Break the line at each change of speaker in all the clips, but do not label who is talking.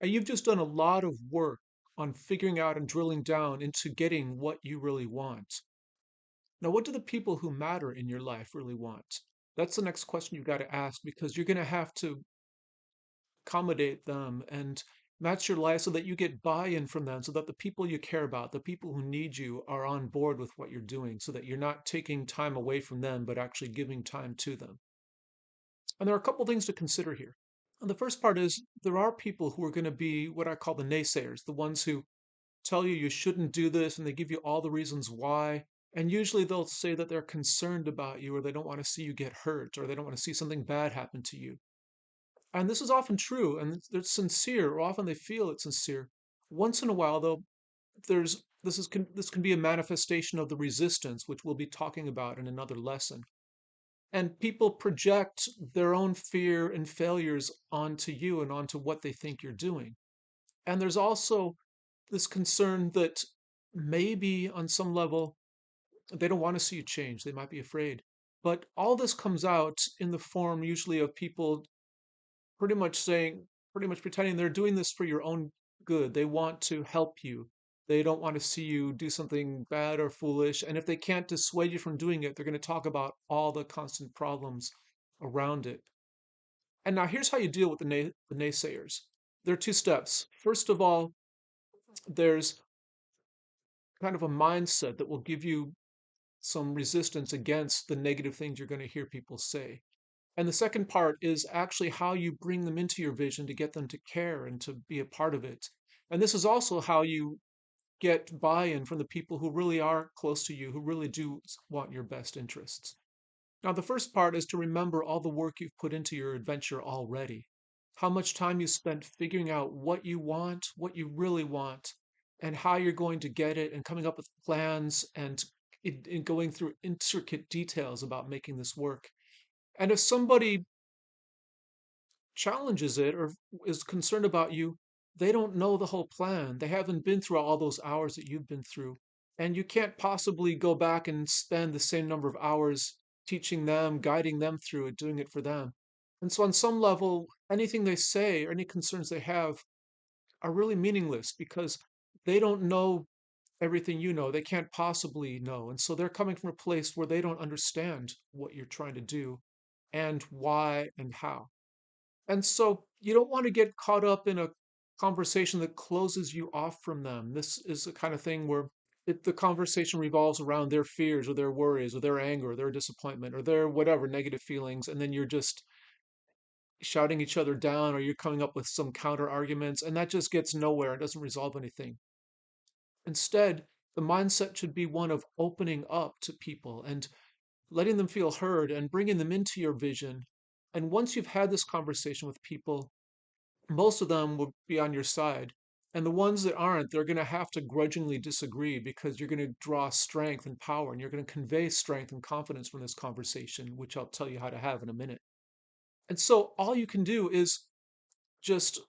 And you've just done a lot of work on figuring out and drilling down into getting what you really want. Now, what do the people who matter in your life really want? That's the next question you've got to ask because you're going to have to accommodate them and match your life so that you get buy-in from them, so that the people you care about, the people who need you, are on board with what you're doing, so that you're not taking time away from them, but actually giving time to them. And there are a couple things to consider here. And the first part is there are people who are going to be what I call the naysayers, the ones who tell you shouldn't do this and they give you all the reasons why. And usually they'll say that they're concerned about you or they don't want to see you get hurt or they don't want to see something bad happen to you. And this is often true and they're sincere, or often they feel it's sincere. Once in a while, though, this can be a manifestation of the resistance, which we'll be talking about in another lesson. And people project their own fear and failures onto you and onto what they think you're doing. And there's also this concern that maybe on some level they don't want to see you change. They might be afraid. But all this comes out in the form usually of people pretty much saying, pretty much pretending they're doing this for your own good. They want to help you. They don't want to see you do something bad or foolish. And if they can't dissuade you from doing it, they're going to talk about all the constant problems around it. And now here's how you deal with the naysayers. There are two steps. First of all, there's kind of a mindset that will give you some resistance against the negative things you're going to hear people say. And the second part is actually how you bring them into your vision to get them to care and to be a part of it. And this is also how you get buy-in from the people who really are close to you, who really do want your best interests. Now, the first part is to remember all the work you've put into your adventure already. How much time you spent figuring out what you want, what you really want, and how you're going to get it, and coming up with plans and in going through intricate details about making this work. And if somebody challenges it or is concerned about you, they don't know the whole plan. They haven't been through all those hours that you've been through. And you can't possibly go back and spend the same number of hours teaching them, guiding them through it, doing it for them. And so, on some level, anything they say or any concerns they have are really meaningless because they don't know everything you know. They can't possibly know. And so, they're coming from a place where they don't understand what you're trying to do and why and how. And so you don't want to get caught up in a conversation that closes you off from them. This is the kind of thing where the conversation revolves around their fears or their worries or their anger or their disappointment or their whatever negative feelings. And then you're just shouting each other down or you're coming up with some counter arguments. And that just gets nowhere. It doesn't resolve anything. Instead, the mindset should be one of opening up to people and letting them feel heard and bringing them into your vision. And once you've had this conversation with people, most of them will be on your side. And the ones that aren't, they're going to have to grudgingly disagree because you're going to draw strength and power and you're going to convey strength and confidence from this conversation, which I'll tell you how to have in a minute. And so all you can do is just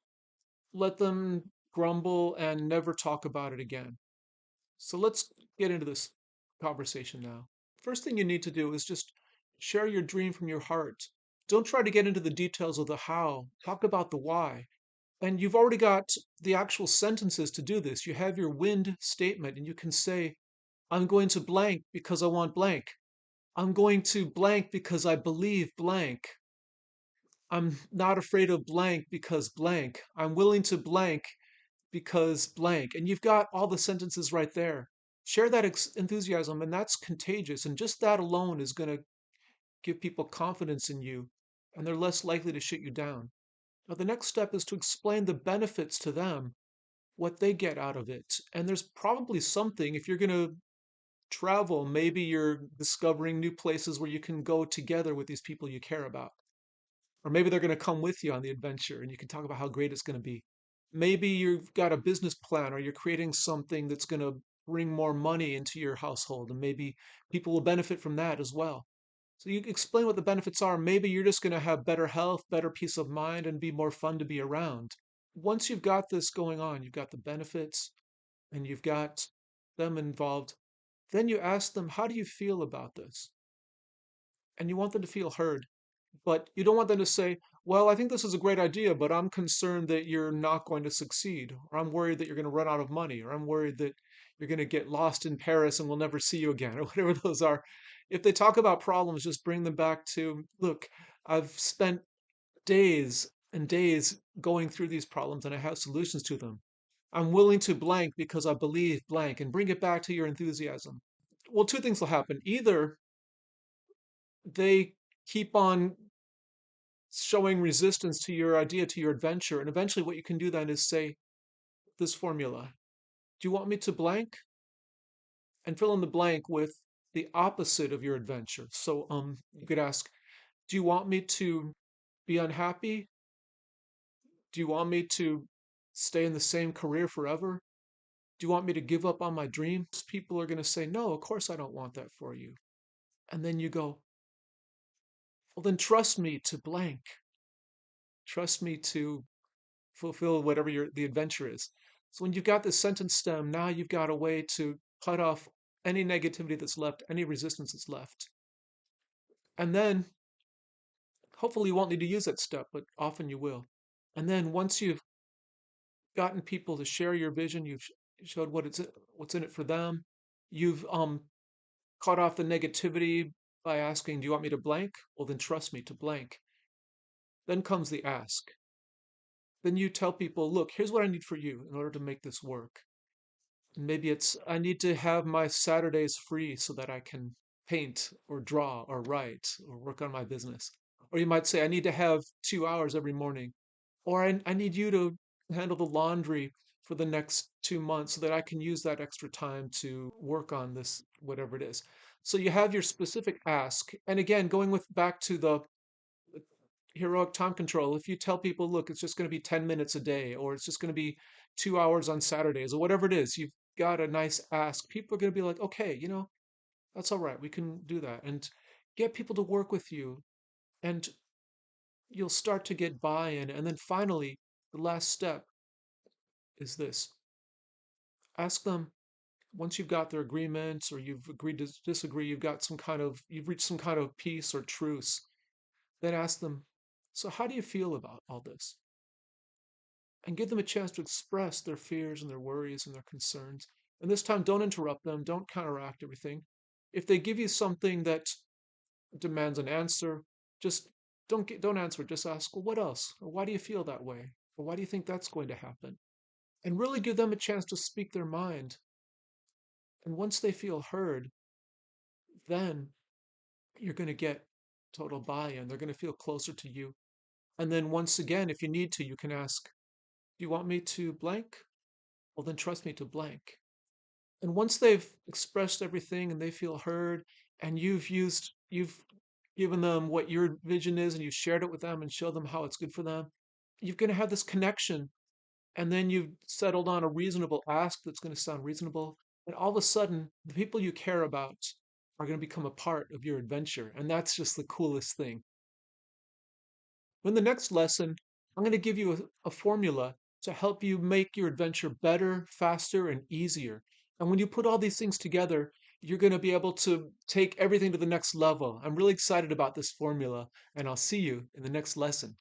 let them grumble and never talk about it again. So let's get into this conversation now. First thing you need to do is just share your dream from your heart. Don't try to get into the details of the how. Talk about the why. And you've already got the actual sentences to do this. You have your wind statement, and you can say, I'm going to blank because I want blank. I'm going to blank because I believe blank. I'm not afraid of blank because blank. I'm willing to blank because blank. And you've got all the sentences right there. Share that enthusiasm, and that's contagious. And just that alone is going to give people confidence in you, and they're less likely to shut you down. Now, the next step is to explain the benefits to them, what they get out of it. And there's probably something, if you're going to travel, maybe you're discovering new places where you can go together with these people you care about. Or maybe they're going to come with you on the adventure and you can talk about how great it's going to be. Maybe you've got a business plan or you're creating something that's going to bring more money into your household and maybe people will benefit from that as well. So you explain what the benefits are. Maybe you're just going to have better health, better peace of mind, and be more fun to be around. Once you've got this going on, you've got the benefits and you've got them involved, then you ask them, how do you feel about this? And you want them to feel heard, but you don't want them to say, well, I think this is a great idea, but I'm concerned that you're not going to succeed, or I'm worried that you're going to run out of money, or I'm worried that you're going to get lost in Paris and we'll never see you again, or whatever those are. If they talk about problems, just bring them back to, look, I've spent days and days going through these problems and I have solutions to them. I'm willing to blank because I believe blank and bring it back to your enthusiasm. Well, two things will happen. Either they keep on showing resistance to your idea, to your adventure, and eventually what you can do then is say this formula. Do you want me to blank? And fill in the blank with the opposite of your adventure. So you could ask, do you want me to be unhappy? Do you want me to stay in the same career forever? Do you want me to give up on my dreams? People are going to say, no, of course I don't want that for you. And then you go, well, then trust me to blank. Trust me to fulfill whatever the adventure is. So when you've got this sentence stem, now you've got a way to cut off any negativity that's left, any resistance that's left. And then hopefully you won't need to use that step, but often you will. And then once you've gotten people to share your vision, you've showed what's in it for them, you've cut off the negativity by asking, do you want me to blank? Well, then trust me to blank. Then comes the ask. Then you tell people, look, here's what I need for you in order to make this work. And maybe it's, I need to have my Saturdays free so that I can paint or draw or write or work on my business. Or you might say, I need to have 2 hours every morning. Or I need you to handle the laundry for the next 2 months so that I can use that extra time to work on this, whatever it is. So you have your specific ask. And again, going with back to the heroic time control, if you tell people, look, it's just going to be 10 minutes a day, or it's just going to be 2 hours on Saturdays, or whatever it is, you've got a nice ask. People are going to be like, okay, that's all right. We can do that. And get people to work with you. And you'll start to get buy-in. And then finally, the last step is this. Ask them, once you've got their agreements or you've agreed to disagree, you've reached some kind of peace or truce, then ask them, so how do you feel about all this? And give them a chance to express their fears and their worries and their concerns. And this time, don't interrupt them, don't counteract everything. If they give you something that demands an answer, just don't answer. Just ask, well, what else? Or why do you feel that way? Or why do you think that's going to happen? And really give them a chance to speak their mind. And once they feel heard, then you're going to get total buy-in. They're going to feel closer to you. And then once again, if you need to, you can ask, do you want me to blank? Well, then trust me to blank. And once they've expressed everything and they feel heard, and you've given them what your vision is and you've shared it with them and showed them how it's good for them, you're going to have this connection. And then you've settled on a reasonable ask that's going to sound reasonable. And all of a sudden, the people you care about are going to become a part of your adventure. And that's just the coolest thing. In the next lesson, I'm going to give you a formula to help you make your adventure better, faster, and easier. And when you put all these things together, you're going to be able to take everything to the next level. I'm really excited about this formula, and I'll see you in the next lesson.